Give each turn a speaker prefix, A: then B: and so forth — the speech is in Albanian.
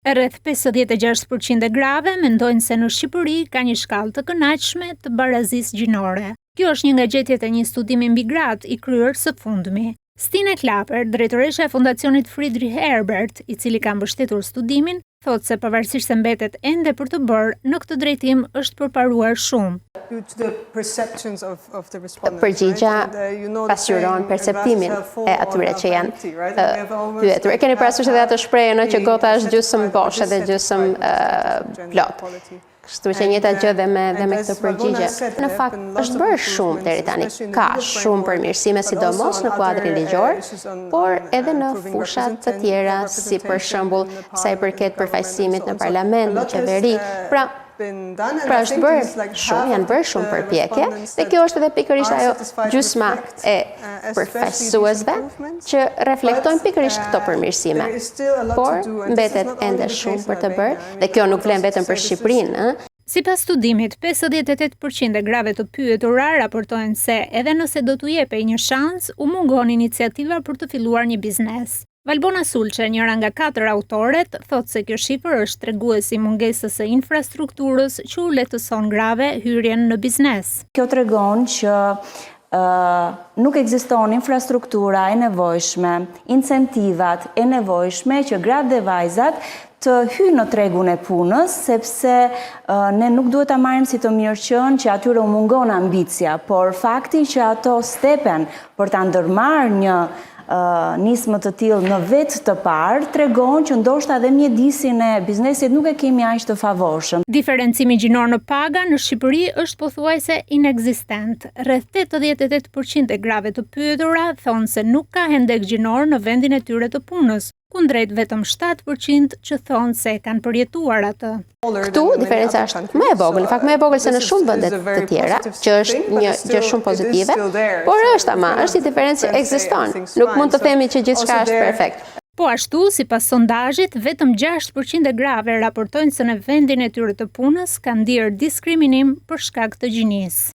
A: Rreth 56% e grave mendojnë se në Shqipëri ka një shkallë të kënaqshme të barazisë gjinore. Kjo është një nga gjetjet e një studimi mbi gratë i kryer së fundmi. Stine Klaper, drejtoresha e Fondacionit Friedrich Herbert, i cili ka mbështetur studimin, thotë se pavarësisht se mbetet ende për të bërë, në këtë drejtim është përparuar shumë.
B: Përgjigja pasqyron perceptimin e atyre që janë pyetur. E keni parasysh edhe atë shprehjen që gota është gjysmë bosh edhe gjysmë plot. Kështu që njëjta gjë dhe me këtë përgjigje. Në fakt është bërë shumë deri tani. Ka shumë përmirësime sidomos në kuadrin ligjor, por edhe në fushat të tjera, si për shembull sa i përket përfaqësimit në parlament, në qeveri. Pra është bërë shumë, janë bërë shumë përpjekje, dhe kjo është edhe pikërisht ajo gjysma e përfaqësuesve që reflektojnë pikërisht këto përmirësime. Por mbetet ende shumë për të bërë, dhe kjo nuk vlen vetëm për Shqipërinë.
A: Sipas studimit, 58% e grave të pyetura raportojnë se edhe nëse do t'u jepej një shans, u mungon iniciativa për të filluar një biznes. Valbona Sulçe, njëra nga 4 autoret, thotë se kjo shifër është treguesi mungesës së infrastrukturës që u lehtëson grave hyrjen në biznes.
C: Kjo tregon që nuk ekziston infrastruktura e nevojshme, incentivat e nevojshme që gratë dhe vajzat të hyjnë në tregun e punës, sepse ne nuk duhet ta marrim si të mirëqenë që atyre u mungon ambicia, por fakti që ato stepen për ta ndërmarrë një nismë të tillë në vetë të parë tregon që ndoshta edhe mjedisin e biznesit nuk e kemi aq të favorshëm.
A: Diferencimi gjinor në paga në Shqipëri është pothuajse inekzistent. Rreth 88% e grave të pyetura thonë se nuk ka hendek gjinor në vendin e tyre të punës, kundrejt vetëm 7% që thonë se kanë përjetuar atë.
B: Këtu diferenca është më e vogël, në fakt më e vogël se në shumë vende të tjera, që është një gjë shumë pozitive, por është një diferencë që ekziston. Nuk mund të themi që gjithçka është perfekt.
A: Po ashtu, sipas sondazhit, vetëm 6% e grave raportojnë se në vendin e tyre të punës kanë ndier diskriminim për shkak të gjinisë.